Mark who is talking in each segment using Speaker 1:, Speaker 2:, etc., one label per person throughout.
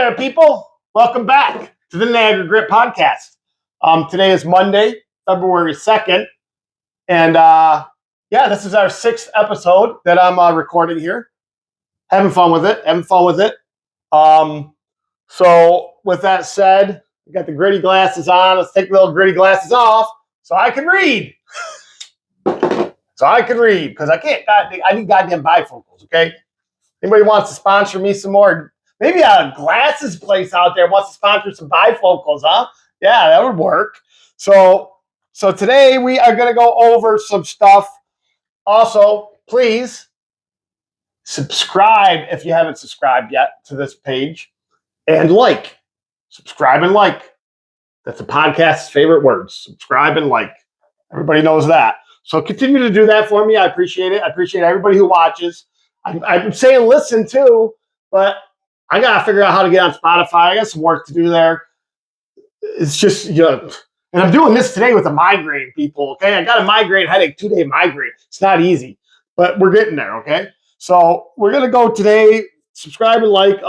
Speaker 1: there, people. Welcome back to the Niagara Grit podcast. Today is Monday, February 2nd. And this is our 6th episode that I'm recording here. Having fun with it. So with that said, I got the gritty glasses on. Let's take the little gritty glasses off so I can read. Because I need goddamn bifocals, okay? Anybody wants to sponsor me some more? Maybe a glasses place out there wants to sponsor some bifocals, huh? Yeah, that would work. So today we are going to go over some stuff. Also, please subscribe if you haven't subscribed yet to this page. And like. Subscribe and like. That's the podcast's favorite words. Subscribe and like. Everybody knows that. So continue to do that for me. I appreciate it. I appreciate everybody who watches. I'm saying listen too, but I got to figure out how to get on Spotify. I got some work to do there. It's just, and I'm doing this today with a migraine, people, okay? I got a migraine headache, 2-day migraine. It's not easy, but we're getting there, okay? So we're going to go today, subscribe and like.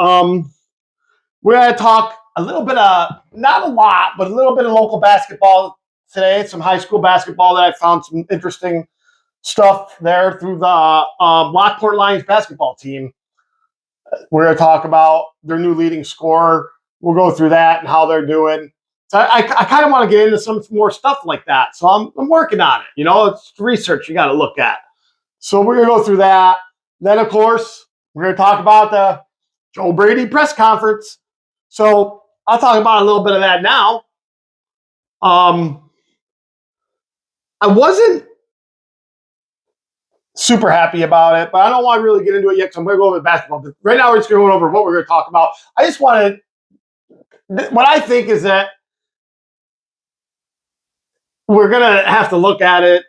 Speaker 1: We're going to talk a little bit of, not a lot, but a little bit of local basketball today, some high school basketball that I found some interesting stuff there through the Lockport Lions basketball team. We're going to talk about their new leading scorer. We'll go through that and how they're doing. So I kind of want to get into some more stuff like that. So I'm working on it. It's research you got to look at. So we're going to go through that. Then, of course, we're going to talk about the Joe Brady press conference. So I'll talk about a little bit of that now. I wasn't super happy about it, but I don't want to really get into it yet because I'm going to go over basketball. But right now, we're just going over what we're going to talk about. I just wanted, what I think is that we're going to have to look at it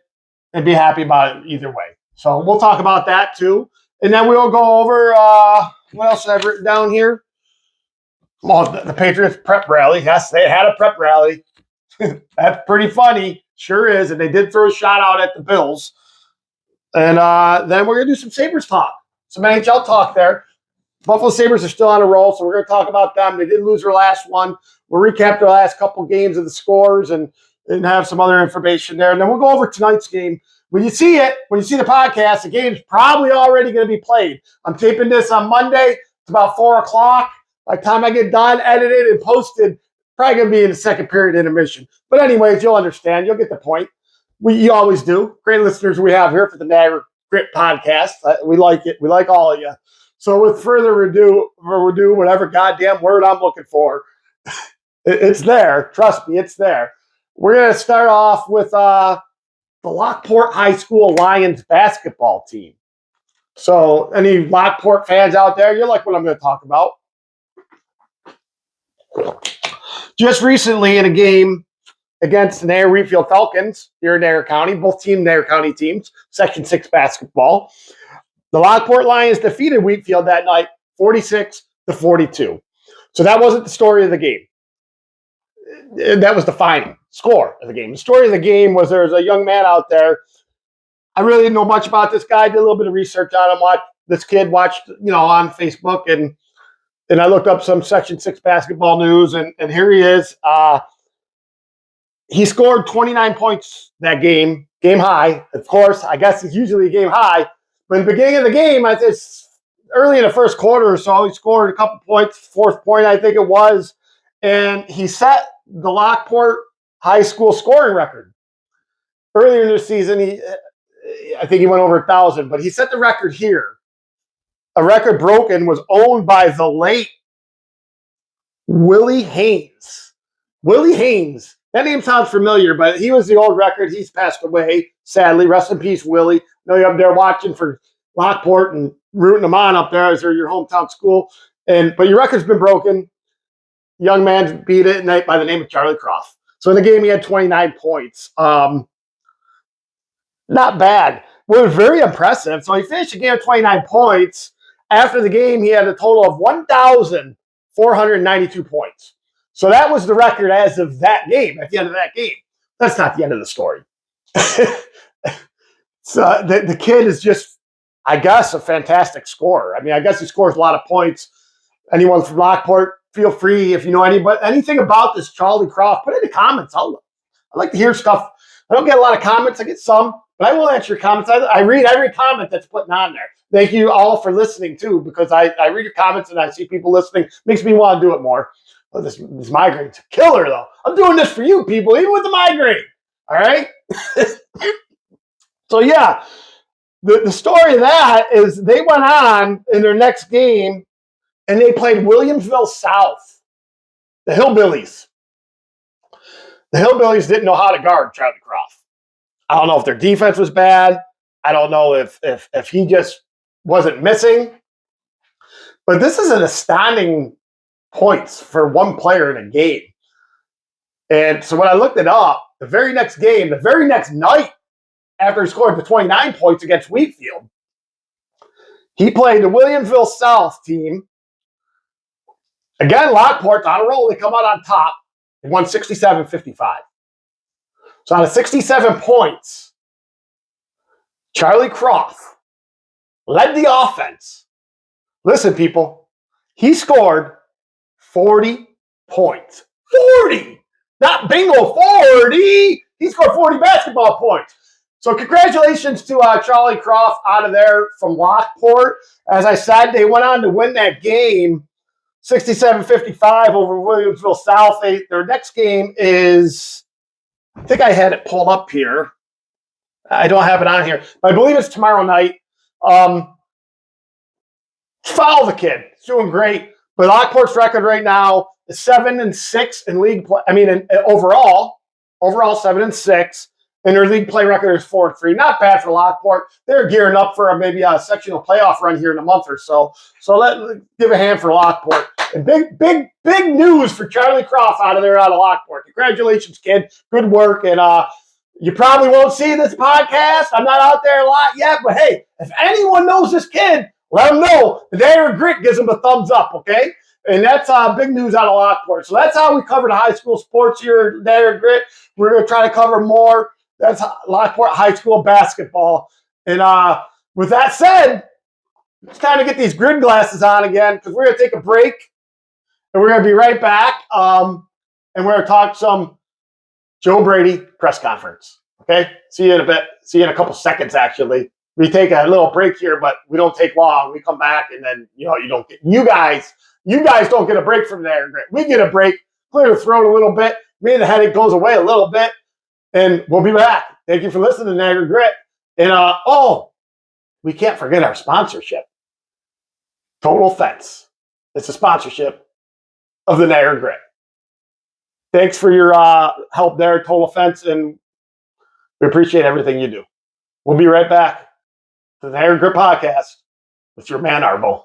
Speaker 1: and be happy about it either way. So we'll talk about that too. And then we'll go over, what else I've written down here? Well, the Patriots prep rally. Yes, they had a prep rally. That's pretty funny. Sure is. And they did throw a shot out at the Bills. And then we're going to do some Sabres talk, some NHL talk there. Buffalo Sabres are still on a roll, so we're going to talk about them. They did lose their last one. We'll recap their last couple games of the scores and have some other information there. And then we'll go over tonight's game. When you see it, when you see the podcast, the game's probably already going to be played. I'm taping this on Monday. It's about 4 o'clock. By the time I get done, edited, and posted, probably going to be in the second period intermission. But anyways, you'll understand. You'll get the point. You always do. Great listeners we have here for the Niagara Grit podcast. We like it. We like all of you. So with further ado, whatever goddamn word I'm looking for, it's there. Trust me, it's there. We're going to start off with the Lockport High School Lions basketball team. So any Lockport fans out there, you'll like what I'm going to talk about. Just recently in a game against the Niagara Wheatfield Falcons here in Niagara County, both Niagara County teams, Section 6 basketball. The Lockport Lions defeated Wheatfield that night, 46-42. So that wasn't the story of the game. That was the final score of the game. The story of the game was there was a young man out there. I really didn't know much about this guy. Did a little bit of research on him. This kid watched, on Facebook, and I looked up some Section 6 basketball news, and here he is. He scored 29 points that game high. Of course, I guess it's usually a game high. But in the beginning of the game, it's early in the first quarter or so, he scored a couple points, fourth point, I think it was. And he set the Lockport High School scoring record. Earlier in the season, I think he went over 1,000, but he set the record here. A record broken was owned by the late Willie Haynes. Willie Haynes. That name sounds familiar, but he was the old record. He's passed away, sadly. Rest in peace, Willie. I know you're up there watching for Lockport and rooting them on up there as they're your hometown school. But your record's been broken. Young man beat it by the name of Charlie Croft. So in the game, he had 29 points. Not bad. Well, it was very impressive. So he finished the game with 29 points. After the game, he had a total of 1,492 points. So that was the record as of that game, at the end of that game. That's not the end of the story. So the kid is just, I guess, a fantastic scorer. I mean, I guess he scores a lot of points. Anyone from Lockport feel free if you know anything about this Charlie Croft, put it in the comments. I like to hear stuff. I don't get a lot of comments. I get some, but I will answer your comments. I read every comment that's put on there. Thank you all for listening too, because I read your comments and I see people listening. Makes me want to do it more. Oh, this migraine's a killer though. I'm doing this for you people, even with the migraine. All right. So yeah, the story of that is they went on in their next game and they played Williamsville South, the Hillbillies. The Hillbillies didn't know how to guard Charlie Croft. I don't know if their defense was bad. I don't know if he just wasn't missing. But this is an astounding points for one player in a game. And so when I looked it up, the very next game, the very next night after he scored the 29 points against Wheatfield, he played the Williamsville South team. Again, Lockport's on a roll. They come out on top. They won 67-55. So out of 67 points, Charlie Croft led the offense. Listen, people, he scored 40 points. 40! Not bingo, 40! He scored 40 basketball points. So congratulations to Charlie Croft out of there from Lockport. As I said, they went on to win that game 67-55 over Williamsville South. Their next game is, I think I had it pulled up here. I don't have it on here, but I believe it's tomorrow night. Follow the kid. He's doing great. But Lockport's record right now is 7-6 in league play. I mean, overall 7-6. And their league play record is 4-3. Not bad for Lockport. They're gearing up for maybe a sectional playoff run here in a month or so. So let's give a hand for Lockport. And big news for Charlie Croft out of Lockport. Congratulations, kid. Good work. And you probably won't see this podcast. I'm not out there a lot yet. But hey, if anyone knows this kid, let them know. The Niagara Grit gives them a thumbs up, okay? And that's big news out of Lockport. So that's how we cover the high school sports here at Niagara Grit. We're going to try to cover more. That's Lockport High School basketball. And with that said, it's time to get these grid glasses on again because we're going to take a break. And we're going to be right back. And we're going to talk some Joe Brady press conference. Okay? See you in a bit. See you in a couple seconds, actually. We take a little break here, but we don't take long. We come back, and then you don't get you guys don't get a break from there. We get a break, clear the throat a little bit. Maybe the headache goes away a little bit, and we'll be back. Thank you for listening to Niagara Grit. And we can't forget our sponsorship, Total Fence. It's a sponsorship of the Niagara Grit. Thanks for your help there, Total Fence, and we appreciate everything you do. We'll be right back to the Niagara Grit podcast with your man Arbo.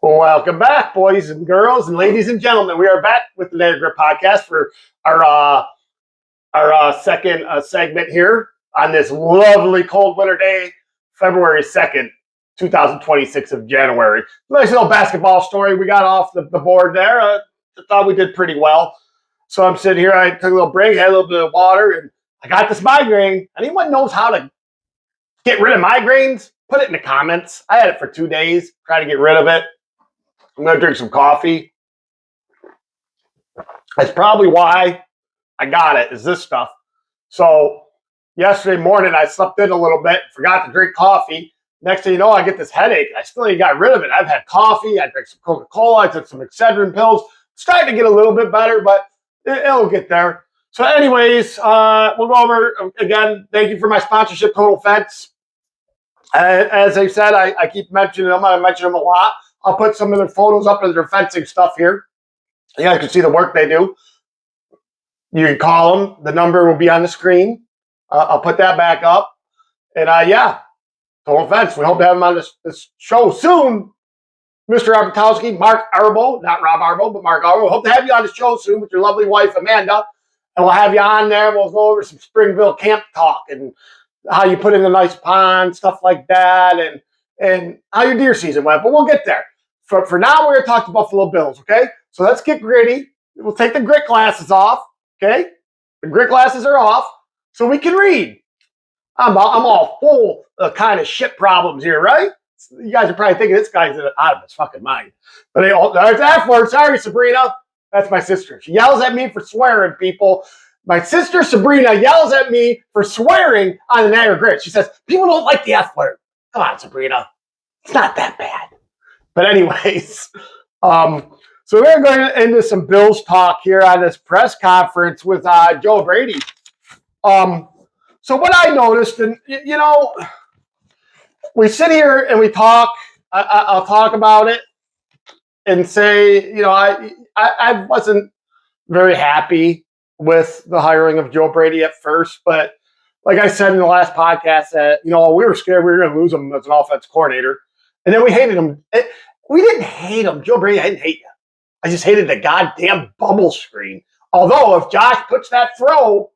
Speaker 1: Welcome back, boys and girls and ladies and gentlemen. We are back with the Niagara Grit podcast for our second segment here on this lovely cold winter day, February 2nd, 2026 of January. Nice little basketball story we got off the board there. I thought we did pretty well. So I'm sitting here. I took a little break, had a little bit of water, and I got this migraine. Anyone knows how to get rid of migraines? Put it in the comments. I had it for 2 days, trying to get rid of it. I'm going to drink some coffee. That's probably why I got it, is this stuff. So yesterday morning, I slept in a little bit, forgot to drink coffee. Next thing you know, I get this headache. I still ain't got rid of it. I've had coffee. I drank some Coca-Cola. I took some Excedrin pills. Starting to get a little bit better, but it'll get there. So anyways, we'll go over, again, thank you for my sponsorship, Total Fence. As I said, I keep mentioning them. I mention them a lot. I'll put some of their photos up of their fencing stuff here. You guys can see the work they do. You can call them. The number will be on the screen. I'll put that back up. And yeah, Total Fence. We hope to have them on this show soon. Mr. Arbitowski, Mark Arbo, not Rob Arbo, but Mark Arbo. Hope to have you on the show soon with your lovely wife, Amanda. And we'll have you on there. We'll go over some Springville camp talk and how you put in a nice pond, stuff like that, and how your deer season went. But we'll get there. For now, we're going to talk to Buffalo Bills, okay? So let's get gritty. We'll take the grit glasses off, okay? The grit glasses are off so we can read. I'm all full of kind of shit problems here, right? You guys are probably thinking this guy's out of his fucking mind. But they all, there's that word. Sorry, Sabrina. That's my sister. She yells at me for swearing, people. My sister Sabrina yells at me for swearing on the Niagara Grit. She says, people don't like the F word. Come on, Sabrina. It's not that bad. But anyways, so we're going into some Bills talk here on this press conference with Joe Brady. So what I noticed, and you know, we sit here and we talk. I'll talk about it and say, you know, I wasn't very happy with the hiring of Joe Brady at first, but like I said in the last podcast, that you know we were scared we were going to lose him as an offense coordinator, and then we hated him. We didn't hate him, Joe Brady. I didn't hate you. I just hated the goddamn bubble screen. Although if Josh puts that throw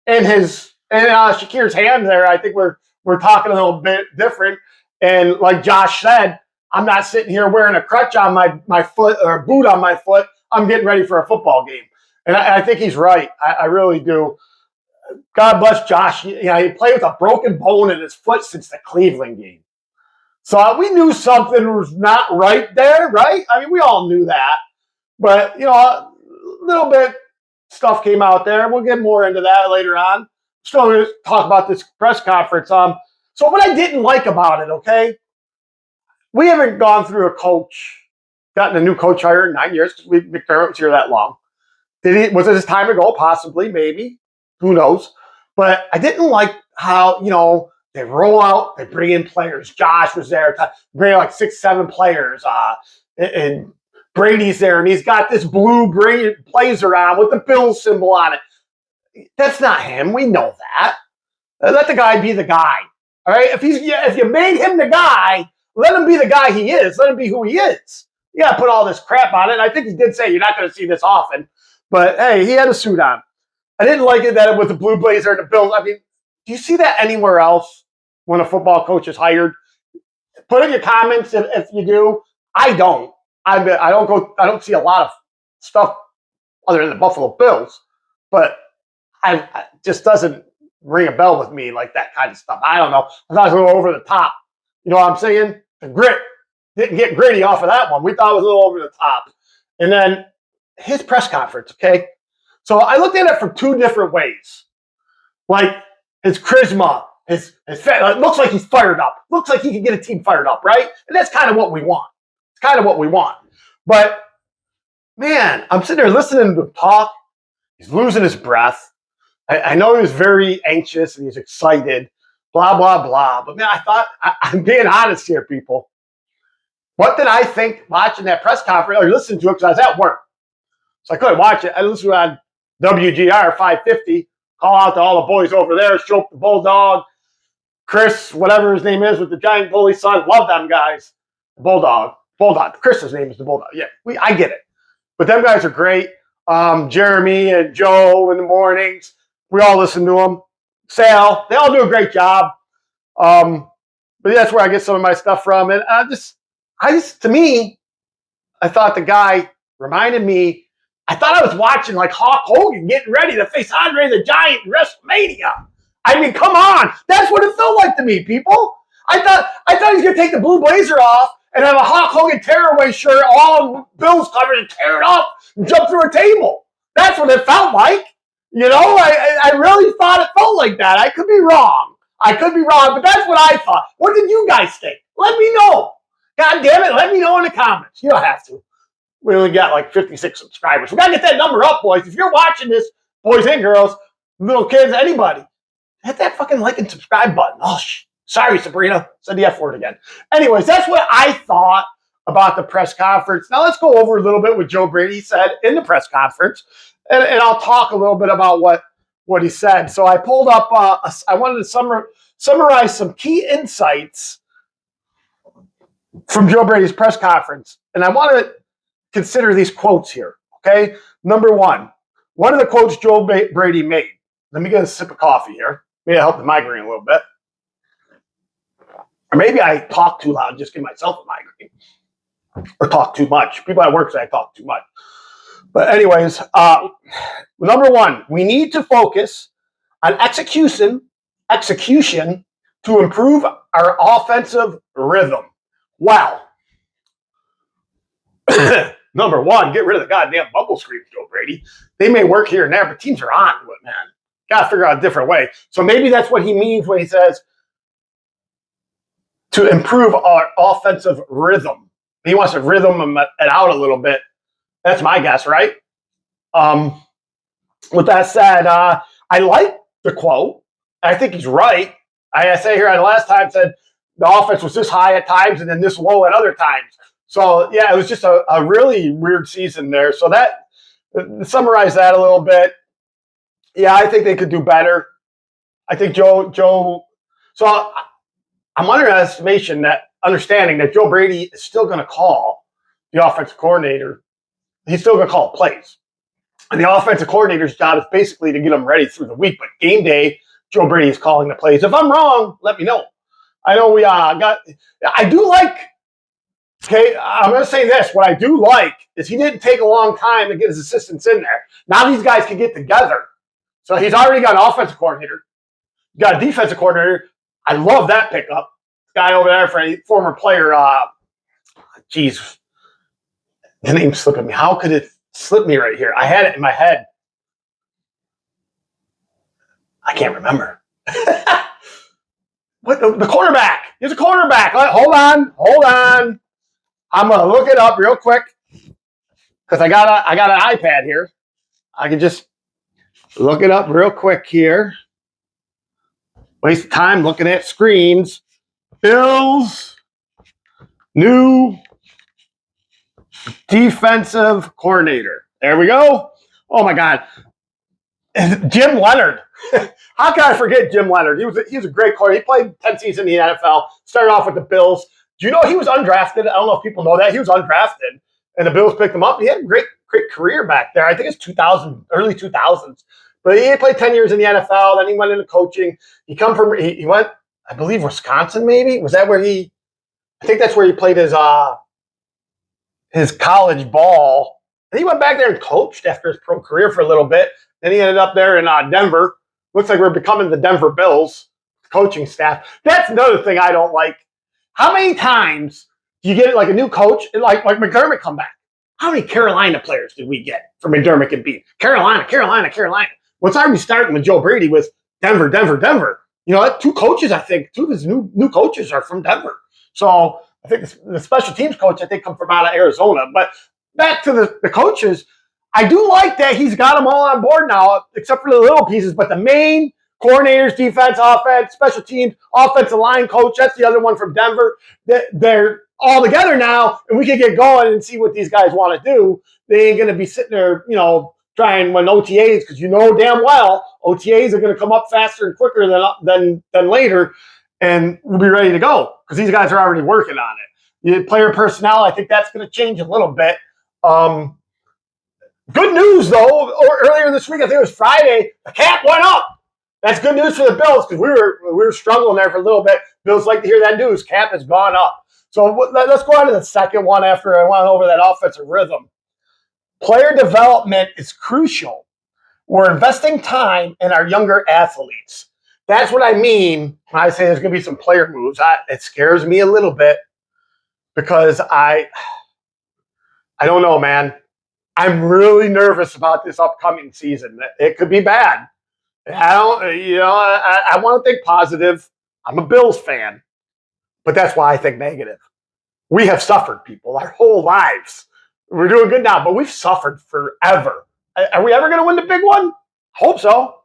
Speaker 1: in Shakir's hand there, I think we're talking a little bit different. And like Josh said, I'm not sitting here wearing a crutch on my foot or a boot on my foot. I'm getting ready for a football game. And I think he's right. I really do. God bless Josh. You know, he played with a broken bone in his foot since the Cleveland game. So we knew something was not right there, right? I mean, we all knew that. But, you know, a little bit stuff came out there. We'll get more into that later on. Still going to talk about this press conference. So what I didn't like about it, okay, we haven't gone through gotten a new coach hire in 9 years because McDermott was here that long. Was it his time to go? Possibly, maybe. Who knows? But I didn't like how, you know, they roll out, they bring in players. Josh was there, bring in like 6, 7 players. And Brady's there, and he's got this blue blazer on with the Bills symbol on it. That's not him. We know that. Let the guy be the guy. All right. If you made him the guy, let him be the guy he is. Let him be who he is. You got to put all this crap on it. And I think he did say you're not going to see this often. But hey, he had a suit on. I didn't like it that it was the blue blazer and the Bills. I mean, do you see that anywhere else when a football coach is hired? Put in your comments if you do. I don't. I don't see a lot of stuff other than the Buffalo Bills, but I just doesn't ring a bell with me like that kind of stuff. I don't know. I thought it was a little over the top. You know what I'm saying? The grit didn't get gritty off of that one. We thought it was a little over the top. And then his press conference, okay? So I looked at it from 2 different ways. Like his charisma, his it looks like he's fired up. Looks like he can get a team fired up, right? And that's kind of what we want. It's kind of what we want. But, man, I'm sitting there listening to him talk. He's losing his breath. I know he was very anxious and he's excited, blah, blah, blah. But, man, I thought, I'm being honest here, people. What did I think watching that press conference or listening to it because I was at work? So I couldn't watch it. I listened to it on WGR 550. Call out to all the boys over there. Shope the Bulldog. Chris, whatever his name is, with the giant bully son. Love them guys. Bulldog. Chris's name is the Bulldog. Yeah, I get it. But them guys are great. Jeremy and Joe in the mornings. We all listen to them. Sal, they all do a great job. But that's where I get some of my stuff from. And to me, I thought the guy reminded me, I thought I was watching like Hulk Hogan getting ready to face Andre the Giant in WrestleMania. I mean, come on. That's what it felt like to me, people. I thought he was going to take the blue blazer off and have a Hulk Hogan tearaway shirt, all Bills covered, and tear it off and jump through a table. That's what it felt like. You know, I really thought it felt like that. I could be wrong. But that's what I thought. What did you guys think? Let me know. God damn it, let me know in the comments. You don't have to. We only got like 56 subscribers. We got to get that number up, boys. If you're watching this, boys and girls, little kids, anybody, hit that fucking like and subscribe button. Oh, sorry, Sabrina. Said the F word again. Anyways, that's what I thought about the press conference. Now let's go over a little bit what Joe Brady said in the press conference, and I'll talk a little bit about what he said. So I pulled up, I wanted to summarize some key insights from Joe Brady's press conference, and I want to consider these quotes here, okay? Number one of the quotes Joe Brady made. Let me get a sip of coffee here. Maybe I help the migraine a little bit. Or maybe I talk too loud and just give myself a migraine. Or talk too much. People at work say I talk too much. But anyways, number one, we need to focus on execution execution to improve our offensive rhythm. Well, number one, get rid of the goddamn bubble screens, Joe Brady. They may work here and there, but teams are on to it, man. Got to figure out a different way. So maybe that's what he means when he says to improve our offensive rhythm. He wants to rhythm it out a little bit. That's my guess, right? With that said, I like the quote. I think he's right. I say here on the last time said the offense was this high at times and then this low at other times. So, yeah, it was just a really weird season there. So that, summarize that a little bit. Yeah, I think they could do better. I think Joe. So I'm understanding that Joe Brady is still going to call the offensive coordinator. He's still going to call plays. And the offensive coordinator's job is basically to get them ready through the week. But game day, Joe Brady is calling the plays. If I'm wrong, let me know. I know I do like, okay, I'm going to say this. What I do like is he didn't take a long time to get his assistants in there. Now these guys can get together. So he's already got an offensive coordinator, got a defensive coordinator. I love that pickup. Guy over there for a former player. The name slipping me. How could it slip me right here? I had it in my head. I can't remember. What the quarterback? He's a quarterback. Hold on. I'm gonna look it up real quick because I got an iPad here. I can just look it up real quick here. Waste time looking at screens. Bills new defensive coordinator. There we go. Oh my God, Jim Leonard. How can I forget Jim Leonard? He was a great coordinator. He played 10 seasons in the NFL. Started off with the Bills. Do you know he was undrafted? I don't know if people know that. He was undrafted, and the Bills picked him up. He had a great career back there. I think it's early 2000s. But he played 10 years in the NFL. Then he went into coaching. He went, I believe, Wisconsin, maybe? Was that where I think that's where he played his college ball. And he went back there and coached after his pro career for a little bit. Then he ended up there in Denver. Looks like we're becoming the Denver Bills coaching staff. That's another thing I don't like. How many times do you get like a new coach, like McDermott come back? How many Carolina players did we get from McDermott and beat? Carolina. What's already starting with Joe Brady was Denver. You know, two coaches, I think, two of his new coaches are from Denver. So I think the special teams coach, I think, come from out of Arizona. But back to the coaches, I do like that he's got them all on board now, except for the little pieces. But the main coordinators, defense, offense, special teams, offensive line coach, that's the other one from Denver. They're all together now, and we can get going and see what these guys want to do. They ain't going to be sitting there, trying when OTAs, because you know damn well OTAs are going to come up faster and quicker than later, and we'll be ready to go because these guys are already working on it. The player personnel, I think that's going to change a little bit. Good news, though, earlier this week, I think it was Friday, the cap went up. That's good news for the Bills because we were struggling there for a little bit. Bills like to hear that news. Cap has gone up. So let's go on to the second one after I went over that offensive rhythm. Player development is crucial. We're investing time in our younger athletes. That's what I mean when I say there's going to be some player moves. It scares me a little bit because I don't know, man. I'm really nervous about this upcoming season. It could be bad. I want to think positive. I'm a Bills fan, but that's why I think negative. We have suffered, people, our whole lives. We're doing good now, but we've suffered forever. Are we ever going to win the big one? Hope so.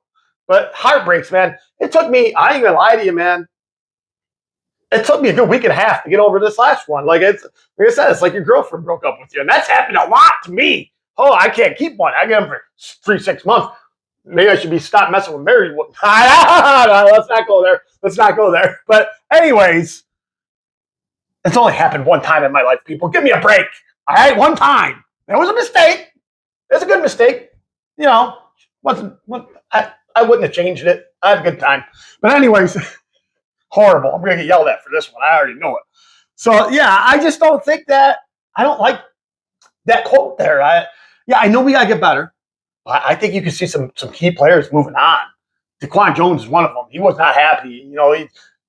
Speaker 1: But heartbreaks, man. It took me, I ain't going to lie to you, man. It took me a good week and a half to get over this last one. Like I said, it's like your girlfriend broke up with you. And that's happened a lot to me. Oh, I can't keep one. I get them for 3-6 months. Maybe I should stop messing with married women. Let's not go there. But anyways, it's only happened one time in my life, people. Give me a break. All right, one time. That was a mistake. It was a good mistake. I wouldn't have changed it. I had a good time. But anyways, horrible. I'm going to get yelled at for this one. I already know it. So, yeah, I just don't think that – I don't like that quote there. I know we got to get better. I think you can see some key players moving on DeQuan Jones is one of them. He was not happy.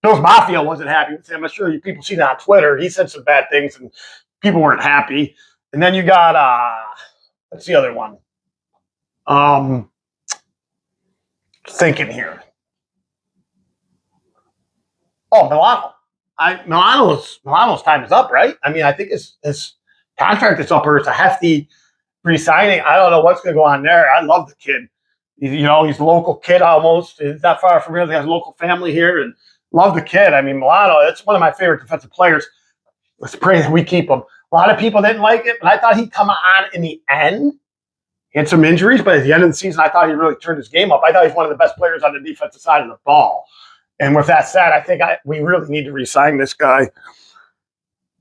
Speaker 1: Bills Mafia wasn't happy with him. I'm sure people see that on Twitter. He said some bad things, and people weren't happy. And then you got what's the other one? Thinking here. Oh, Milano. Milano's time is up, right? I mean, I think his contract is up, or it's a hefty re-signing. I don't know what's going to go on there. I love the kid. He's a local kid almost. He's not far from here. He has a local family here, and love the kid. I mean, Milano, it's one of my favorite defensive players. Let's pray that we keep him. A lot of people didn't like it, but I thought he'd come on in the end. He had some injuries, but at the end of the season, I thought he really turned his game up. I thought he's one of the best players on the defensive side of the ball. And with that said, I think we really need to re-sign this guy.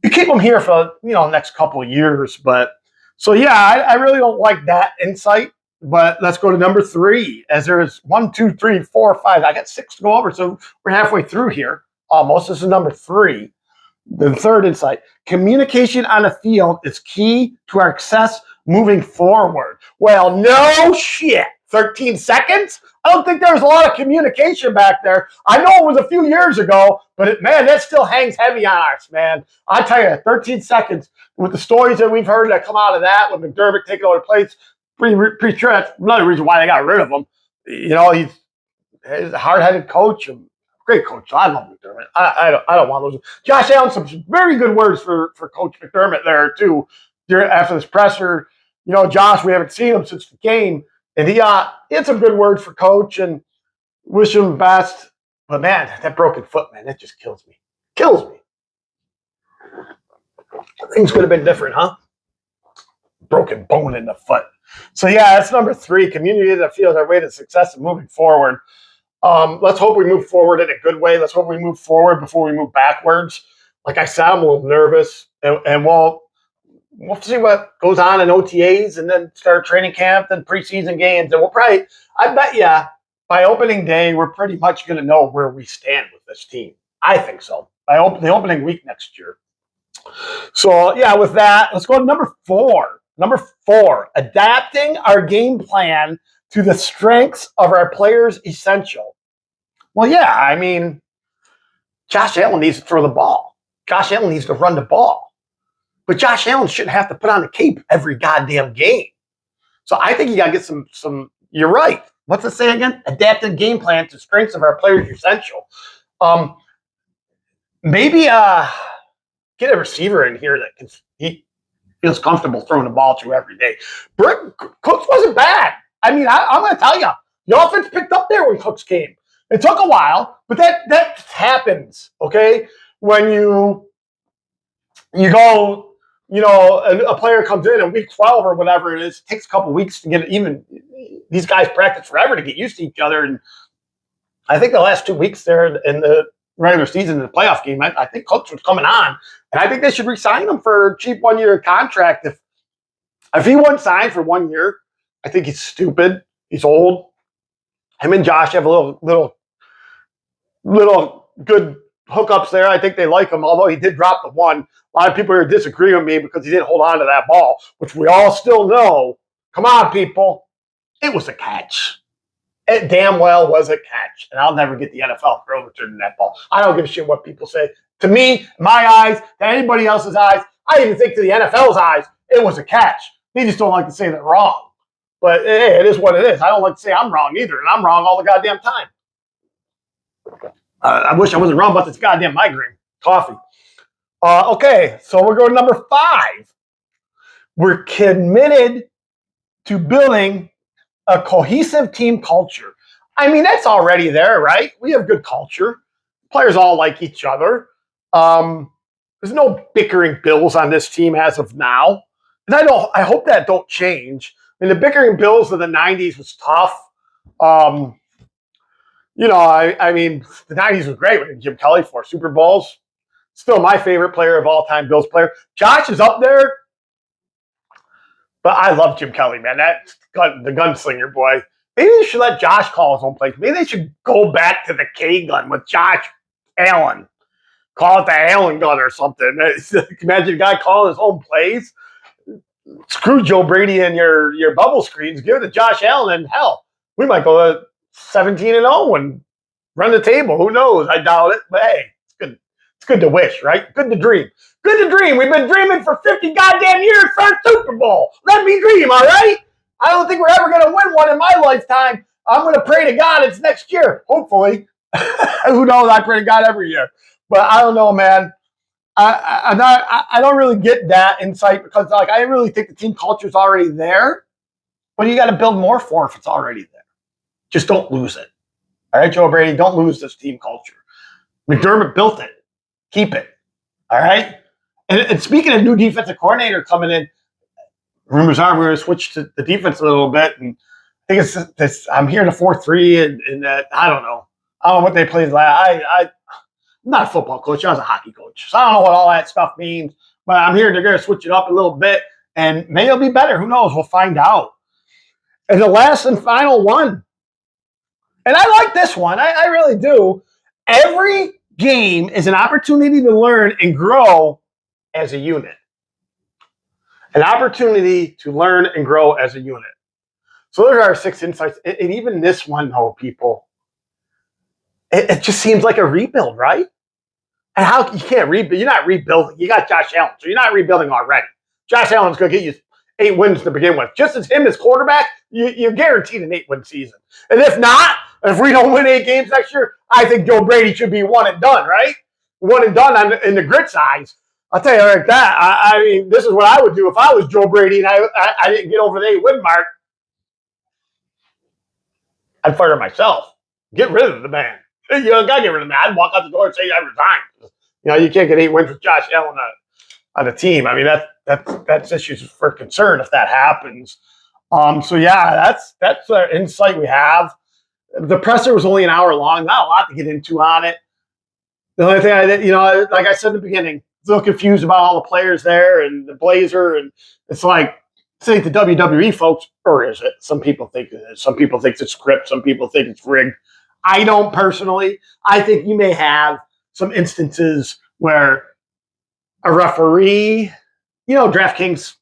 Speaker 1: You keep him here for the next couple of years, but so yeah, I really don't like that insight. But let's go to number 3. As there's 1, 2, 3, 4, 5. I got 6 to go over, so we're halfway through here. Almost. This is number 3. The third insight: communication on the field is key to our success moving forward. Well, no shit. 13 seconds? I don't think there was a lot of communication back there. I know it was a few years ago, but man, that still hangs heavy on us, man. I tell you, 13 seconds with the stories that we've heard that come out of that, with McDermott taking over the place, pretty sure that's another reason why they got rid of him. He's a hard-headed coach, and great coach. I love McDermott. I don't want those. Josh Allen, some very good words for Coach McDermott there too. After this presser, Josh, we haven't seen him since the game, and he had some good words for Coach and wish him the best. But man, that broken foot, man, that just kills me. Kills me. Things could have been different, huh? Broken bone in the foot. So yeah, that's number 3. Community that feels our way to success and moving forward. Let's hope we move forward in a good way. Let's hope we move forward before we move backwards. Like I said, I'm a little nervous, and we'll see what goes on in OTAs, and then start training camp and preseason games. And we'll probably, I bet you, by opening day, we're pretty much going to know where we stand with this team. I think so. By the opening week next year. So yeah, with that, let's go to number 4. Number 4, adapting our game plan to the strengths of our players essential. Well, yeah, I mean, Josh Allen needs to throw the ball. Josh Allen needs to run the ball. But Josh Allen shouldn't have to put on the cape every goddamn game. So I think you got to get some. You're right. What's it say again? Adapting game plan to strengths of our players essential. Maybe get a receiver in here that he feels comfortable throwing the ball to every day. Cooks wasn't bad. I mean, I'm going to tell you, the offense picked up there when Cooks came. It took a while, but that happens, okay? When you go, a player comes in week 12 or whatever it is, it takes a couple weeks to get even. These guys practice forever to get used to each other. And I think the last 2 weeks there in the regular season, in the playoff game, I think Cooks was coming on. And I think they should re-sign him for a cheap 1-year contract. If he wasn't signed for 1 year, I think he's stupid. He's old. Him and Josh have a little good hookups there. I think they like him, although he did drop the one. A lot of people are disagreeing with me because he didn't hold on to that ball, which we all still know. Come on, people. It was a catch. It damn well was a catch. And I'll never get the NFL for overturning that ball. I don't give a shit what people say. To me, my eyes, to anybody else's eyes, I even think to the NFL's eyes, it was a catch. They just don't like to say they're wrong. But hey, it is what it is. I don't like to say I'm wrong either, and I'm wrong all the goddamn time. I wish I wasn't wrong about this goddamn migraine. Coffee. Okay, so we're going to number 5. We're committed to building a cohesive team culture. I mean, that's already there, right? We have good culture. Players all like each other. There's no bickering bills on this team as of now. And I hope that don't change. I mean, the bickering bills of the 90s was tough. I mean, the 90s was great with Jim Kelly, 4 Super Bowls. Still my favorite player of all time, Bills player. Josh is up there, but I love Jim Kelly, man. That's the gunslinger boy. Maybe they should let Josh call his own plays. Maybe they should go back to the K gun with Josh Allen. Call it the Allen gun or something. Imagine a guy calling his own plays. Screw Joe Brady and your bubble screens. Give it to Josh Allen, and hell, we might go 17-0 and run the table. Who knows? I doubt it. But hey, it's good. It's good to wish, right? Good to dream. Good to dream. We've been dreaming for 50 goddamn years for a Super Bowl. Let me dream, all right? I don't think we're ever going to win one in my lifetime. I'm going to pray to God it's next year, hopefully. Who knows? I pray to God every year. But I don't know, man. I don't really get that insight because, like, I really think the team culture is already there. But you got to build more for if it's already there. Just don't lose it. All right, Joe Brady, don't lose this team culture. McDermott built it. Keep it. All right? And speaking of new defensive coordinator coming in, rumors are we're going to switch to the defense a little bit. And I think it's this. I'm hearing a 4-3, and I don't know. I don't know what they played last. I'm not a football coach. I was a hockey coach. So I don't know what all that stuff means. But I'm hearing they're going to switch it up a little bit. And maybe it'll be better. Who knows? We'll find out. And the last and final one. And I like this one. I really do. Every game is an opportunity to learn and grow as a unit. An opportunity to learn and grow as a unit. So those are our 6 insights. And even this one, though, people, it just seems like a rebuild, right? And how you can't rebuild? You're not rebuilding. You got Josh Allen, so you're not rebuilding already. Josh Allen's going to get you 8 wins to begin with. Just as him as quarterback, you're guaranteed an 8-win season. And if not, if we don't win 8 games next year, I think Joe Brady should be one and done, right? One and done in the grit size. I'll tell you like that. I mean, this is what I would do if I was Joe Brady and I didn't get over the 8-win mark. I'd fire myself. Get rid of the man. You don't got to get rid of the man. I'd walk out the door and say I resign. You can't get 8 wins with Josh Allen on a team. I mean, that's issues for concern if that happens. So yeah, that's the insight we have. The presser was only an hour long. Not a lot to get into on it. The only thing like I said in the beginning, a little confused about all the players there and the blazer, and it's like, say the WWE folks, or is it? Some people think it is. Some people think it's script. Some people think it's rigged. I don't personally. I think you may have some instances where a referee, DraftKings,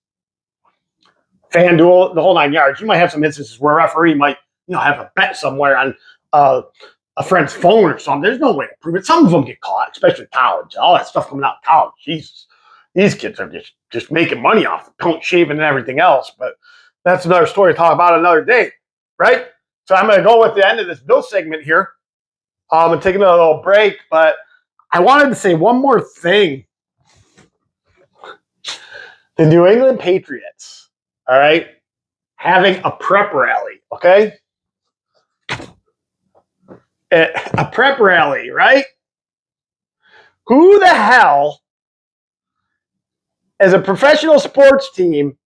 Speaker 1: FanDuel, the whole 9 yards. You might have some instances where a referee might, have a bet somewhere on a friend's phone or something. There's no way to prove it. Some of them get caught, especially college. All that stuff coming out of college. Jesus. These kids are just making money off of don't shaving and everything else. But that's another story to talk about another day, right? So I'm going to go with the end of this Bill segment here. And taking a little break, but I wanted to say one more thing. The New England Patriots, all right, having a prep rally, okay? A prep rally, right? Who the hell, as a professional sports team,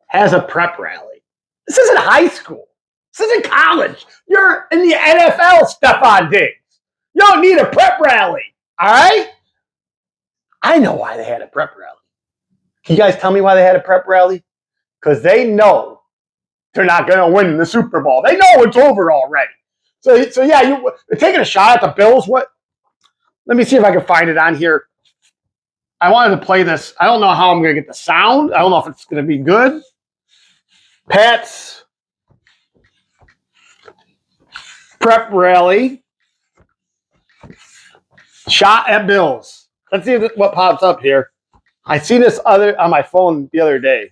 Speaker 1: has a prep rally? This isn't high school. This isn't college. You're in the NFL, Stephon Diggs. You don't need a prep rally, all right? I know why they had a prep rally. Can you guys tell me why they had a prep rally? Because they know they're not going to win the Super Bowl. They know it's over already. So yeah, you're taking a shot at the Bills. What? Let me see if I can find it on here. I wanted to play this. I don't know how I'm going to get the sound. I don't know if it's going to be good. Pats prep rally. Shot at Bills. Let's see what pops up here. I see this on my phone the other day.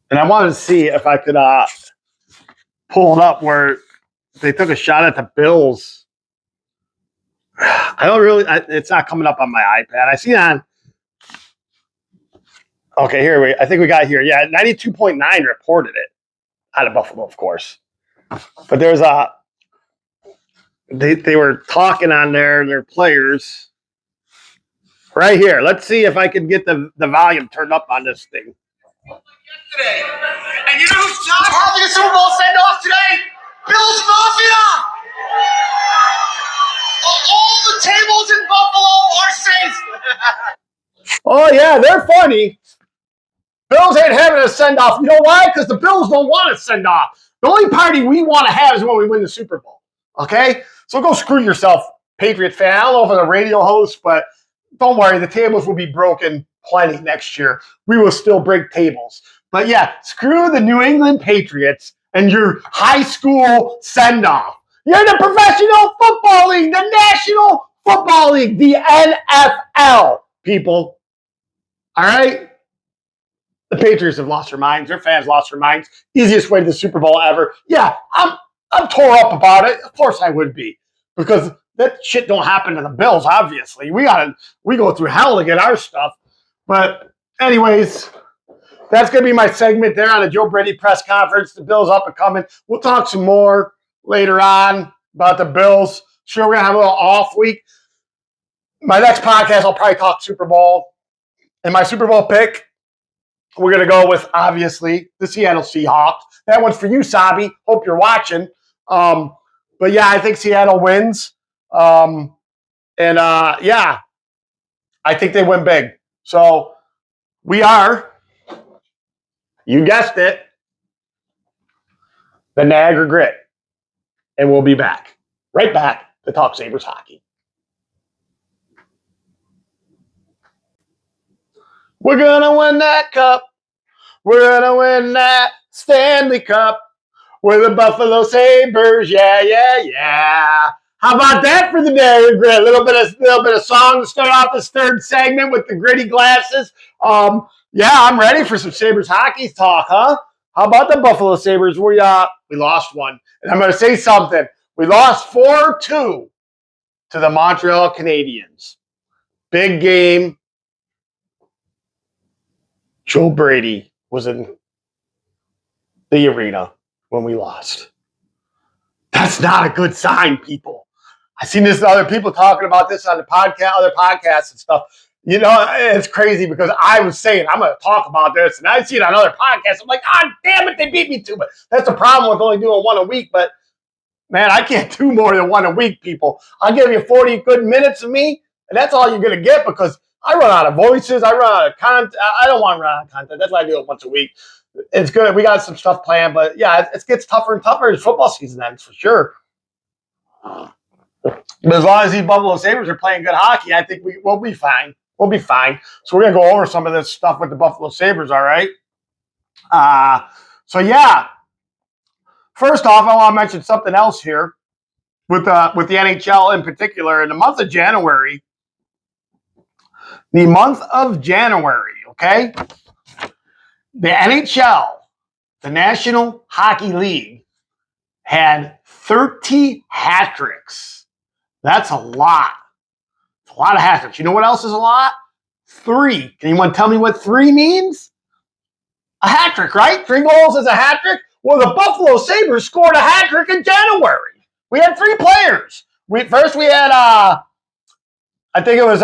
Speaker 1: And I wanted to see if I could pull it up where they took a shot at the Bills. It's not coming up on my iPad. I see it on. Okay, here I think we got it here. Yeah, 92.9 reported it out of Buffalo, of course. But there's they were talking on their players right here. Let's see if I can get the volume turned up on this thing.
Speaker 2: Today. And you know who's not having a Super Bowl send-off today? Bills Mafia! All the tables in Buffalo are safe.
Speaker 1: Oh, yeah, they're funny. Bills ain't having a send-off. You know why? Because the Bills don't want a send-off. The only party we want to have is when we win the Super Bowl. Okay? So go screw yourself, Patriot fan. I don't know if I'm a radio host, but don't worry. The tables will be broken plenty next year. We will still break tables. But yeah, screw the New England Patriots. and your high school send-off. You're in the Professional Football League, the National Football League, the NFL, people. All right? The Patriots have lost their minds. Their fans lost their minds. Easiest way to the Super Bowl ever. Yeah, I'm tore up about it. Of course I would be, because that shit don't happen to the Bills. Obviously, we go through hell to get our stuff. But anyways, that's gonna be my segment there on the Joe Brady press conference. The Bills up and coming. We'll talk some more later on about the Bills. Sure, we're gonna have a little off week. My next podcast, I'll probably talk Super Bowl. And my Super Bowl pick, we're going to go with, obviously, the Seattle Seahawks. That one's for you, Sabi. Hope you're watching. But, yeah, I think Seattle wins. Yeah, I think they win big. So we are, you guessed it, the Niagara Grit. And we'll be back. Right back to talk Sabres hockey. We're going to win that cup. We're going to win that Stanley Cup. We're the Buffalo Sabres. Yeah, yeah, yeah. How about that for the day? A little bit of song to start off this third segment with the gritty glasses. Yeah, I'm ready for some Sabres hockey talk, huh? How about the Buffalo Sabres? We lost one. And I'm going to say something. We lost 4-2 to the Montreal Canadiens. Big game. Joe Brady was in the arena when we lost. That's not a good sign, people. I've seen this other people talking about this on the podcast, other podcasts and stuff. You know, it's crazy because I was saying I'm going to talk about this, and I see it on other podcasts. I'm like, God damn it, they beat me too. But that's the problem with only doing one a week. But man, I can't do more than one a week, people. I'll give you 40 good minutes of me, and that's all you're going to get because I run out of voices. I run out of content. I don't want to run out of content. That's why I do it once a week. It's good. We got some stuff planned, but yeah, it gets tougher and tougher as football season ends for sure. But as long as these Buffalo Sabres are playing good hockey, I think we'll be fine. We'll be fine. So we're going to go over some of this stuff with the Buffalo Sabres, all right? So, yeah. First off, I want to mention something else here with the NHL in particular. In the month of January, okay? The NHL, the National Hockey League, had 30 hat tricks. That's a lot. It's a lot of hat tricks. You know what else is a lot? 3. Can anyone tell me what 3 means? A hat trick, right? 3 goals is a hat trick. Well, the Buffalo Sabres scored a hat trick in January. We had 3 players. First we had, I think it was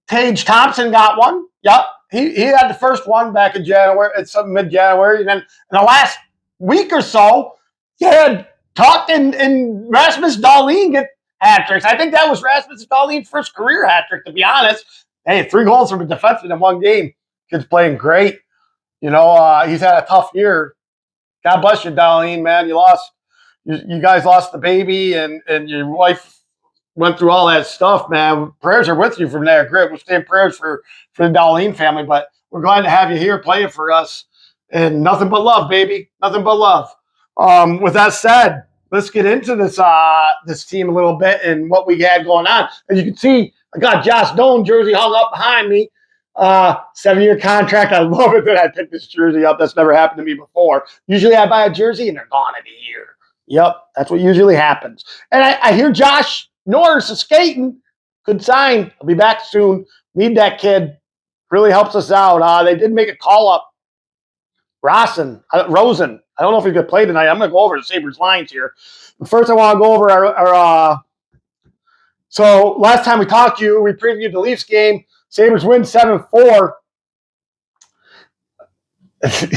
Speaker 1: Tage Thompson got one. Yep. He had the first one back in January. It's mid-January. And then in the last week or so, you had Tuck and Rasmus Dahlin get hat tricks. I think that was Rasmus Dahlin's first career hat trick, to be honest. Hey, 3 goals from a defenseman in one game. Kid's playing great. You know, he's had a tough year. God bless you, Dahlin, man. You guys lost the baby, and your wife went through all that stuff, man. Prayers are with you from Niagara Grit. We'll stay in prayers for the Dahlin family, but we're glad to have you here playing for us. And nothing but love, baby. Nothing but love. With that said, let's get into this team a little bit and what we had going on. As you can see, I got Josh Doan jersey hung up behind me. 7-year contract. I love it that I picked this jersey up. That's never happened to me before. Usually I buy a jersey and they're gone in a year. Yep, that's what usually happens. And I hear Josh Norris is skating. Good sign. I'll be back soon. Need that kid. Really helps us out. They did make a call up. Rosen. I don't know if he's going to play tonight. I'm going to go over the Sabres lines here. But first, I want to go over our so last time we talked to you, we previewed the Leafs game. Sabres win 7-4.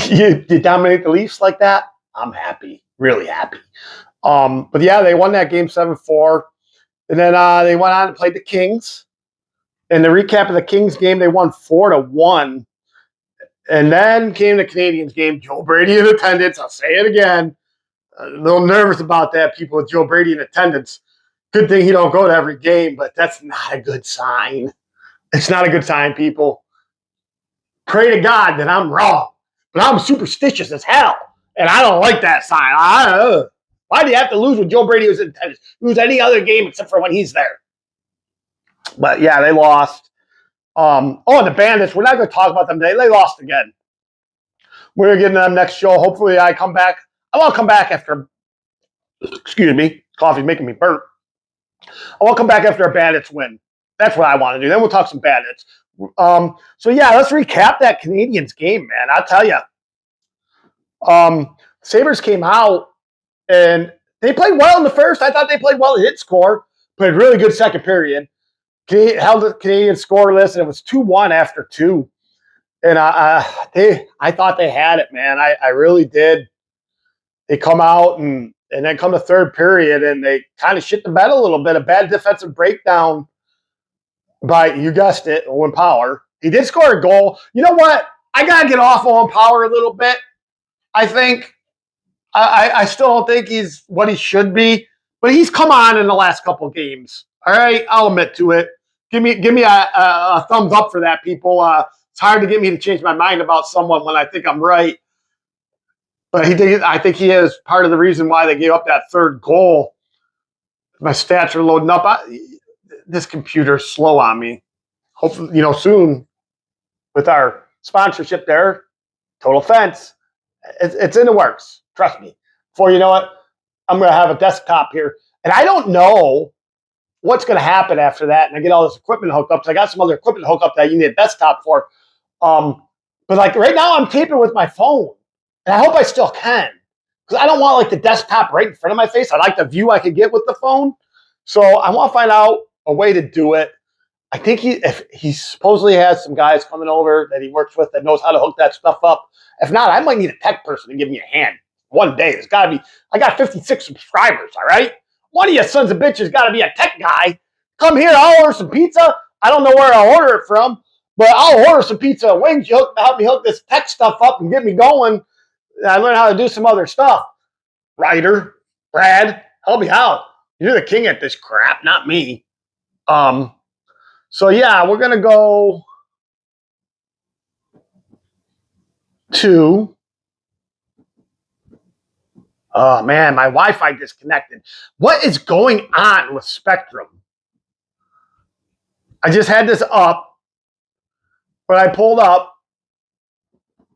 Speaker 1: you dominate the Leafs like that? I'm happy. Really happy. But yeah, they won that game 7-4. And then they went on and played the Kings. In the recap of the Kings game, they won 4-1. And then came the Canadiens game. Joe Brady in attendance. I'll say it again. A little nervous about that, people with Joe Brady in attendance. Good thing he don't go to every game, but that's not a good sign. It's not a good sign, people. Pray to God that I'm wrong. But I'm superstitious as hell. And I don't like that sign. Why do you have to lose when Joe Brady was in tennis? Lose any other game except for when he's there. But yeah, they lost. And the Bandits, we're not going to talk about them today. They lost again. We're getting them next show. Hopefully I come back. I want to come back after, excuse me, coffee's making me burp. I want to come back after a Bandits win. That's what I want to do. Then we'll talk some Bandits. So yeah, let's recap that Canadians game, man. I'll tell you. Sabres came out and they played well in the first. I thought they played well. They didn't score. Played really good second period. Held the Canadian scoreless, and it was 2-1 after 2. And I thought they had it, man. I really did. They come out and then come the third period, and they kind of shit the bed a little bit. A bad defensive breakdown by, you guessed it, Owen Power. He did score a goal. You know what? I got to get off Owen Power a little bit. I think I still don't think he's what he should be, but he's come on in the last couple of games. All right, I'll admit to it. Give me a thumbs up for that, people. It's hard to get me to change my mind about someone when I think I'm right. But I think he is part of the reason why they gave up that third goal. My stats are loading up. This computer's slow on me. Hopefully, soon with our sponsorship there, Total Fence, it's in the works. Trust me. Before you know it, I'm going to have a desktop here. And I don't know what's going to happen after that. And I get all this equipment hooked up. So I got some other equipment hooked up that you need a desktop for. But like right now, I'm taping with my phone. And I hope I still can. Because I don't want like the desktop right in front of my face. I like the view I could get with the phone. So I want to find out a way to do it. I think he supposedly has some guys coming over that he works with that knows how to hook that stuff up. If not, I might need a tech person to give me a hand one day. There's got to be, I got 56 subscribers, all right? One of you sons of bitches got to be a tech guy. Come here, I'll order some pizza. I don't know where I'll order it from, but I'll order some pizza and wings. You help me hook this tech stuff up and get me going. I learn how to do some other stuff. Ryder, Brad, help me out. You're the king at this crap, not me. So yeah, we're gonna go to. Oh man, my Wi-Fi disconnected. What is going on with Spectrum? I just had this up, but I pulled up,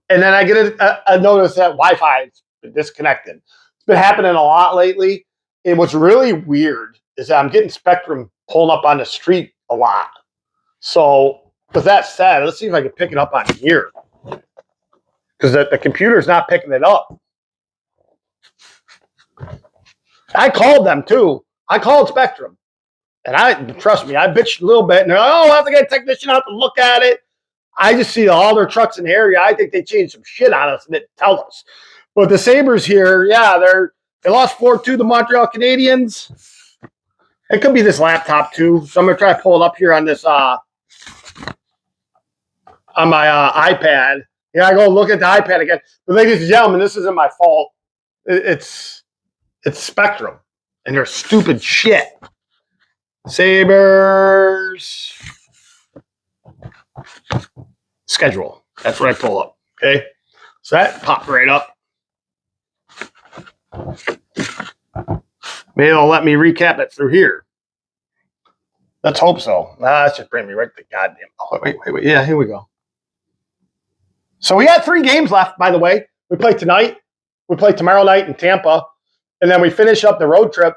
Speaker 1: and then I get a notice that Wi-Fi has been disconnected. It's been happening a lot lately, and what's really weird is that I'm getting Spectrum pulling up on the street a lot. So with that said, let's see if I can pick it up on here. Because the computer's not picking it up. I called them too. I called Spectrum. And trust me, I bitched a little bit. And they're like, I'll have to get a technician out to look at it. I just see all their trucks in the area. I think they changed some shit on us and didn't tell us. But the Sabres here, yeah, they lost 4-2 to the Montreal Canadiens. It could be this laptop too. So I'm going to try to pull it up here on this on my iPad. Yeah, I go look at the iPad again. But ladies and gentlemen, this isn't my fault. It's Spectrum. And they're stupid shit. Sabres. Schedule. That's what I pull up. Okay. So that popped right up. Maybe it'll let me recap it through here. Let's hope so. Let's just bring me right to the goddamn. Oh, wait. Yeah, here we go. So we got 3 games left, by the way. We play tonight. We play tomorrow night in Tampa. And then we finish up the road trip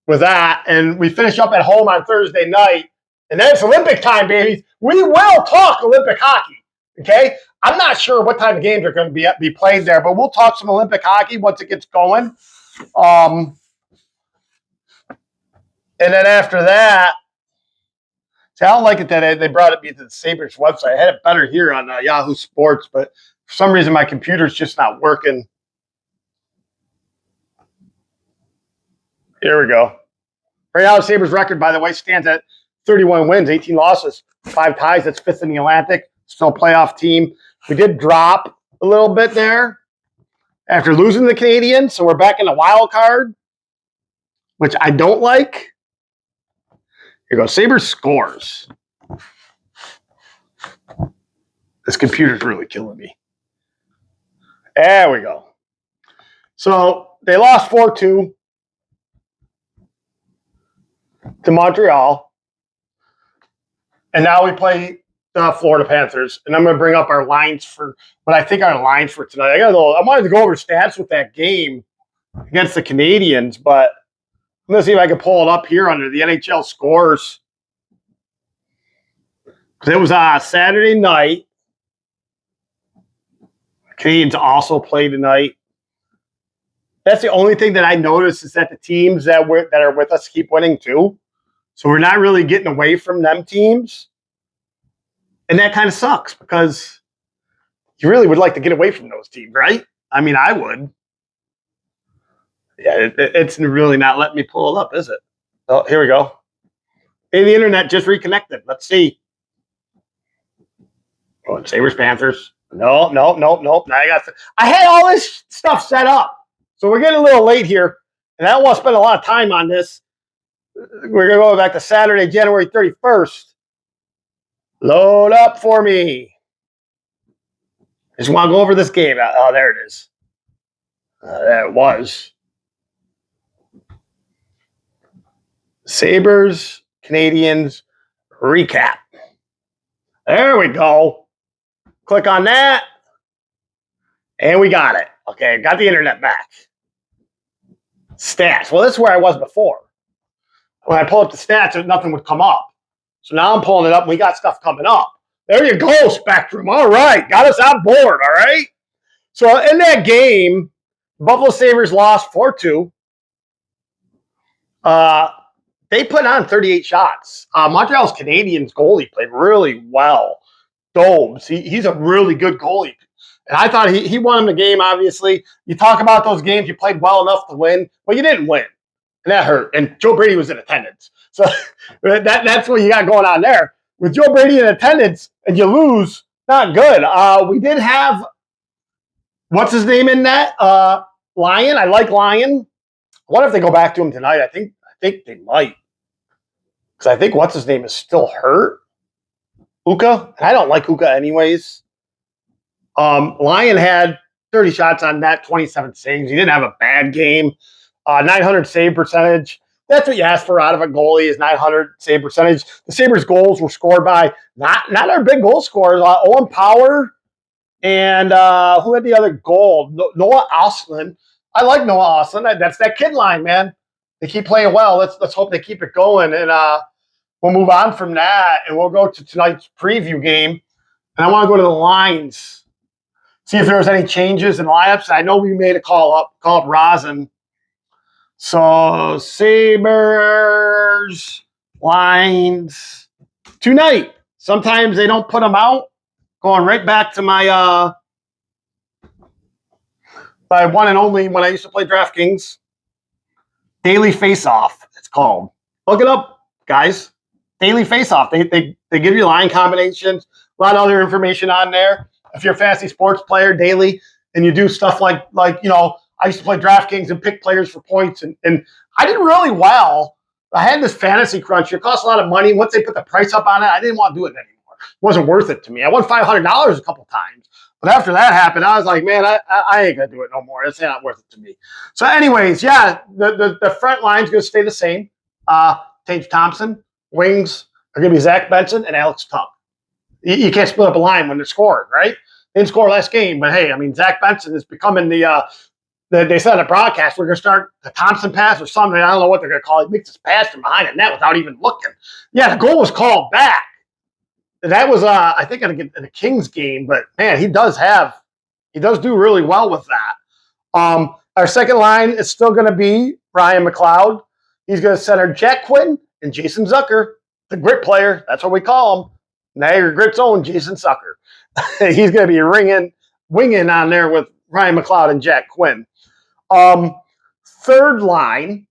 Speaker 1: with that. And we finish up at home on Thursday night. And then it's Olympic time, baby. We will talk Olympic hockey. Okay? I'm not sure what time of games are going to be played there, but we'll talk some Olympic hockey once it gets going. And then after that, see, I don't like it that they brought it to the Sabres website. I had it better here on Yahoo Sports, but for some reason my computer's just not working. Here we go. Right now, the Sabres record, by the way, stands at 31 wins, 18 losses, 5 ties. That's 5th in the Atlantic. Still a playoff team. We did drop a little bit there after losing the Canadiens, so we're back in the wild card, which I don't like. Here goes. Sabres scores. This computer's really killing me. There we go. So they lost 4-2 to Montreal. And now we play the Florida Panthers. And I'm going to bring up our lines for what I think our lines for tonight. I wanted to go over stats with that game against the Canadiens, but I'm going to see if I can pull it up here under the NHL scores. Because it was Saturday night. Canadiens also play tonight. That's the only thing that I noticed is that the teams that are with us keep winning too. So we're not really getting away from them teams. And that kind of sucks because you really would like to get away from those teams, right? I mean, I would. Yeah, it's really not letting me pull it up, is it? Oh, here we go. Hey, the internet just reconnected. Let's see. Oh, Sabres, Panthers. No. Now I had all this stuff set up. So we're getting a little late here. And I don't want to spend a lot of time on this. We're going to go back to Saturday, January 31st. Load up for me. Just want to go over this game. Oh, there it is. There it was. Sabres, Canadiens, recap. There we go. Click on that. And we got it. Okay, got the internet back. Stats. Well, this is where I was before. When I pull up the stats, nothing would come up. So now I'm pulling it up and we got stuff coming up. There you go, Spectrum. All right. Got us on board. All right. So in that game, Buffalo Sabres lost 4-2. They put on 38 shots. Montreal's Canadiens goalie played really well. Dobbs, he's a really good goalie. And I thought he won him the game, obviously. You talk about those games, you played well enough to win, but you didn't win. And that hurt. And Joe Brady was in attendance. So that's what you got going on there. With Joe Brady in attendance and you lose, not good. We did have, what's his name in that? Lyon. I like Lyon. I wonder if they go back to him tonight. I think they might. Because I think what's his name is still hurt. Uka. I don't like Uka anyways. Lyon had 30 shots on net, 27 saves. He didn't have a bad game. 900 save percentage. That's what you ask for out of a goalie is 900 save percentage. The Sabres goals were scored by not our big goal scorers. Owen Power and who had the other goal? Noah Ostlund. I like Noah Ostlund. That's that kid line, man. They keep playing well. Let's hope they keep it going. And we'll move on from that, and we'll go to tonight's preview game. And I want to go to the lines, see if there was any changes in lineups. I know we made a call up Rosin. So Sabres lines tonight. Sometimes they don't put them out. Going right back to my one and only when I used to play DraftKings. Daily Face-Off, it's called. Look it up, guys. Daily Face-Off. They give you line combinations, a lot of other information on there. If you're a fantasy sports player daily and you do stuff like I used to play DraftKings and pick players for points, and I did really well. I had this fantasy crunch. It cost a lot of money. Once they put the price up on it, I didn't want to do it anymore. It wasn't worth it to me. I won $500 a couple times. But after that happened, I was like, man, I ain't going to do it no more. It's not worth it to me. So anyways, yeah, the front line's going to stay the same. Tage Thompson, wings are going to be Zach Benson and Alex Tuck. You can't split up a line when they're scoring, right? They didn't score last game, but hey, I mean, Zach Benson is becoming they said on the broadcast, we're going to start the Thompson pass or something. I don't know what they're going to call it. He makes this pass from behind the net without even looking. Yeah, the goal was called back. That was, I think, in the Kings game. But, man, he does do really well with that. Our second line is still going to be Brian McLeod. He's going to center Jack Quinn and Jason Zucker, the grit player. That's what we call him. Niagara Grit's own Jason Zucker. He's going to be winging on there with Brian McLeod and Jack Quinn. Third line.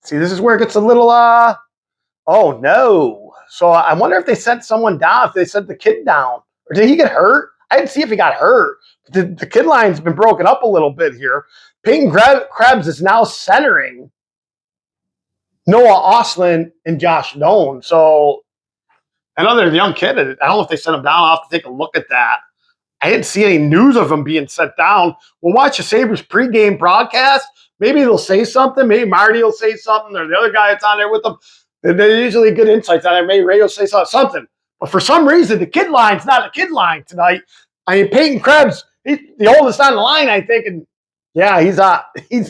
Speaker 1: See, this is where it gets a little, oh, no. So I wonder if they sent someone down, if they sent the kid down. Or did he get hurt? I didn't see if he got hurt. The kid line's been broken up a little bit here. Peyton Krebs is now centering Noah Ostlund and Josh Doan. So I know they're a young kid. I don't know if they sent him down. I'll have to take a look at that. I didn't see any news of him being sent down. We'll watch the Sabres pregame broadcast. Maybe they'll say something. Maybe Marty will say something, or the other guy that's on there with them. They're usually good insights on it. Maybe Ray will say something. But for some reason, the kid line's not a kid line tonight. I mean, Peyton Krebs, he's the oldest on the line, I think. And yeah, he's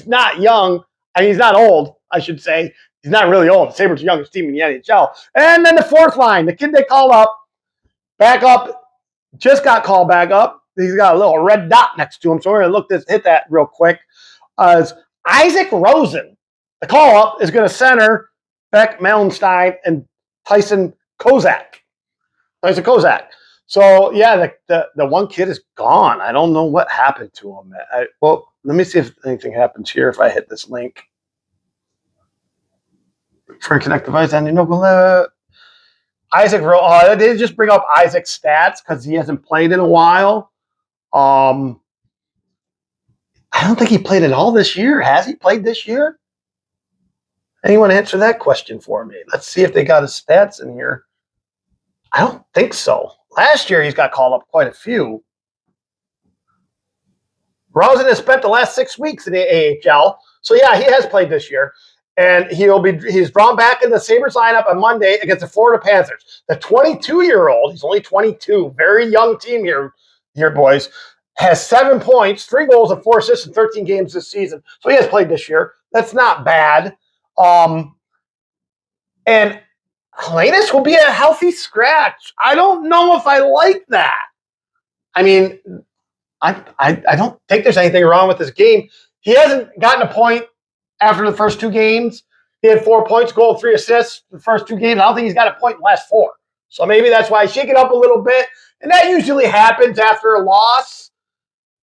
Speaker 1: not young. I mean, he's not old, I should say. He's not really old. The Sabres are the youngest team in the NHL. And then the fourth line, the kid they call up, back up, just got called back up. He's got a little red dot next to him. So we're going to hit that real quick. Isaac Rosen. The call-up is going to center Beck Mellenstein and Tyson Kozak. So, yeah, the one kid is gone. I don't know what happened to him. Well, let me see if anything happens here if I hit this link. For a connect device, and Isaac Rosen. They just bring up Isaac's stats because he hasn't played in a while. I don't think he played at all this year. Has he played this year? Anyone answer that question for me? Let's see if they got his stats in here. I don't think so. Last year, he's got called up quite a few. Rosen has spent the last 6 weeks in the AHL. So, yeah, he has played this year. And he's drawn back in the Sabres lineup on Monday against the Florida Panthers. The 22-year-old, he's only 22, very young team here, boys, has 7 points, 3 goals, and 4 assists in 13 games this season. So he has played this year. That's not bad. And Helenis will be a healthy scratch. I don't know if I like that. I mean, I don't think there's anything wrong with this game. He hasn't gotten a point after the first 2 games. He had 4 points, goal, 3 assists the first 2 games. I don't think he's got a point in the last 4. So maybe that's why I shake it up a little bit. And that usually happens after a loss.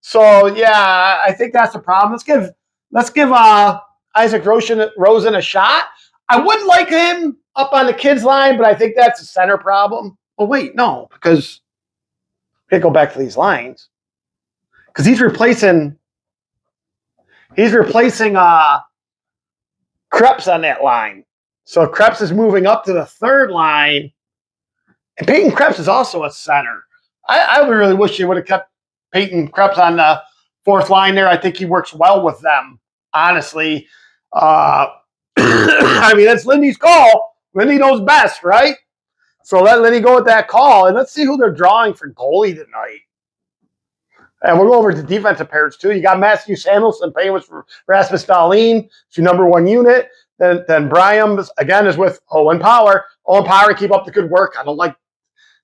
Speaker 1: So, yeah, I think that's the problem. Let's give Isaac Rosen a shot. I would like him up on the kids line, but I think that's a center problem. Oh, wait, no, because we can't go back to these lines. Because he's replacing Krebs on that line. So Krebs is moving up to the third line. And Peyton Krebs is also a center. I would really wish you would have kept Peyton Krebs on the fourth line there. I think he works well with them, honestly. I mean, that's Lindy's call. Lindy knows best, right? So let Lindy go with that call. And let's see who they're drawing for goalie tonight. And we'll go over to defensive pairs, too. You got Matthew Samuelson playing with Rasmus Dahlin. It's your number 1 unit. Then Brian, again, is with Owen Power. Owen Power, keep up the good work. I don't like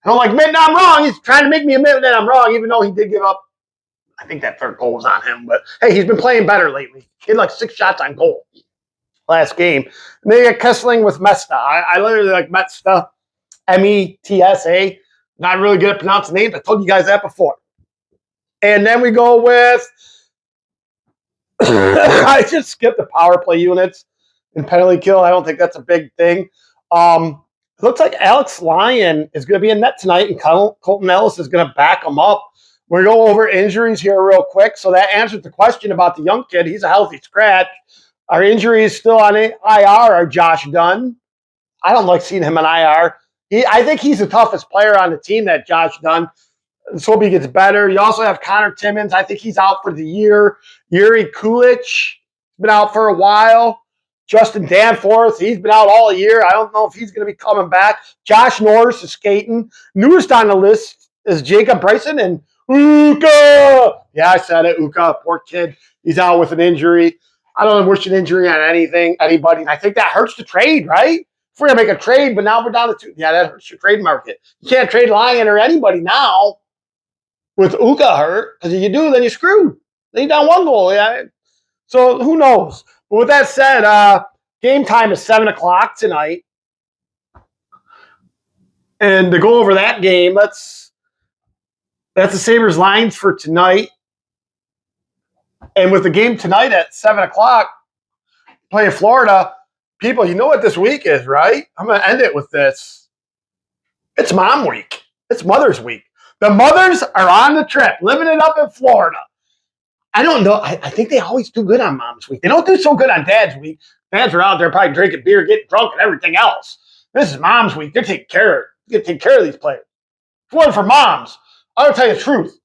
Speaker 1: admitting I'm wrong. He's trying to make me admit that I'm wrong, even though he did give up. I think that third goal was on him. But, hey, he's been playing better lately. He had like 6 shots on goal last game. And then you got Kessling with Mesta. I literally like Mesta, Metsa. Not really good at pronouncing names. I told you guys that before. And then we go with I just skipped the power play units and penalty kill. I don't think that's a big thing. It looks like Alex Lyon is going to be in net tonight, and Colton Ellis is going to back him up. We're going to go over injuries here real quick. So that answers the question about the young kid. He's a healthy scratch. Our injuries still on IR are Josh Dunn. I don't like seeing him on IR. I think he's the toughest player on the team, that Josh Dunn. Let's hope he gets better. You also have Connor Timmins. I think he's out for the year. Yuri Kulich has been out for a while. Justin Danforth, he's been out all year. I don't know if he's going to be coming back. Josh Norris is skating. Newest on the list is Jacob Bryson and Uka. Yeah, I said it, Uka. Poor kid. He's out with an injury. I don't wish an injury on anybody. And I think that hurts the trade, right? If we're going to make a trade, but now we're down to 2. Yeah, that hurts your trade market. You can't trade Lyon or anybody now with Uka hurt, because if you do, then you're screwed. Then you're down 1 goal. Yeah. So who knows? But with that said, game time is 7 o'clock tonight. And to go over that game, that's the Sabres lines for tonight. And with the game tonight at 7 o'clock, playing Florida, people, you know what this week is, right? I'm going to end it with this. It's Mom Week. It's Mother's Week. The mothers are on the trip, living it up in Florida. I don't know. I think they always do good on Mom's Week. They don't do so good on Dad's Week. Dads are out there probably drinking beer, getting drunk, and everything else. This is Mom's Week. They're taking care of these players. If it wasn't for moms, I'll tell you the truth.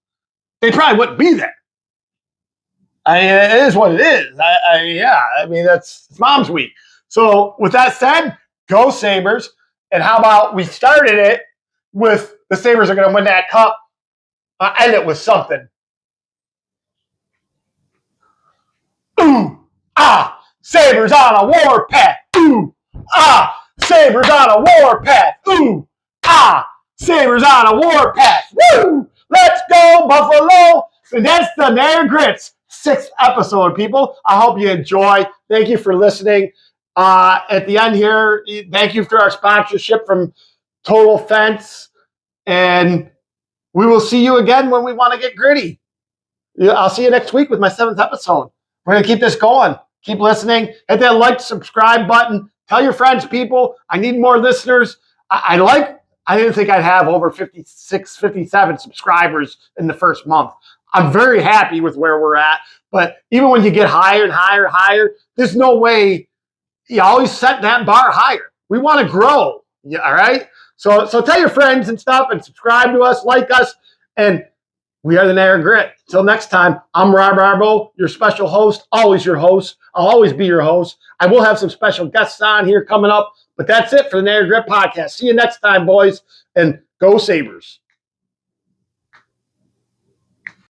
Speaker 1: they probably wouldn't be there. It is what it is. It's Mom's Week. So with that said, go Sabres. And how about we started it with the Sabres are going to win that cup. End it with something. Ooh, ah, Sabres on a war path. Ooh, ah, Sabres on a war path. Ooh, ah, Sabres on a war path. Woo! Let's go, Buffalo! And that's the Niagara Grit's 6th episode, people. I hope you enjoy. Thank you for listening. At the end here, thank you for our sponsorship from Total Fence. And we will see you again when we want to get gritty. I'll see you next week with my 7th episode. We're going to keep this going. Keep listening. Hit that like, subscribe button. Tell your friends, people. I need more listeners. I didn't think I'd have over 56, 57 subscribers in the first month. I'm very happy with where we're at. But even when you get higher and higher and higher, there's no way you always set that bar higher. We want to grow. Yeah, all right? So tell your friends and stuff and subscribe to us, like us, and we are the Niagara Grit. Until next time, I'm Rob Arbo, your special host, always your host. I'll always be your host. I will have some special guests on here coming up, but that's it for the Niagara Grit podcast. See you next time, boys, and go Sabres.